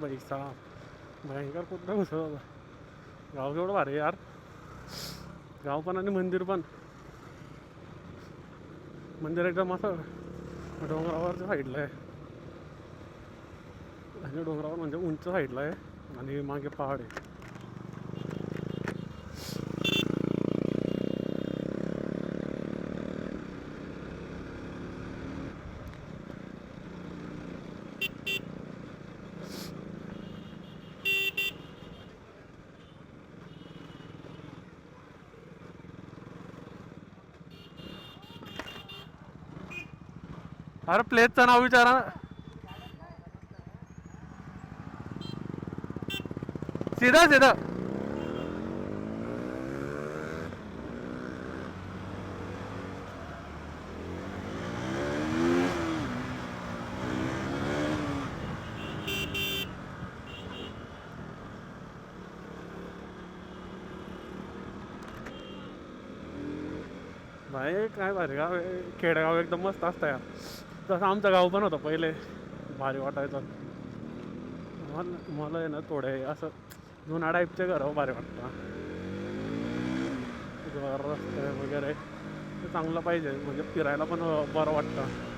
भाई भयंकर कुठं घुसलं. गाव केवढं भारी आहे यार. गाव पण आणि मंदिर पण. मंदिर एकदम असं डोंगरावरच्या साईडला आहे. आणि डोंगरावर म्हणजे उंच साईडला आहे आणि मागे पहाड आहे. अरे प्लेसचं नाव विचारा. सीधा सीधा. भाई काय भारी गाव आहे. खेडेगाव एकदम मस्त असतं यार. तसं आमचं गाव पण होतं पहिले. भारी वाटायचं. मला आहे ना थोडे असं जुना टाईपचे घर भारी वाटतं. घर रस्ते वगैरे ते चांगलं पाहिजे म्हणजे फिरायला पण बरं वाटतं.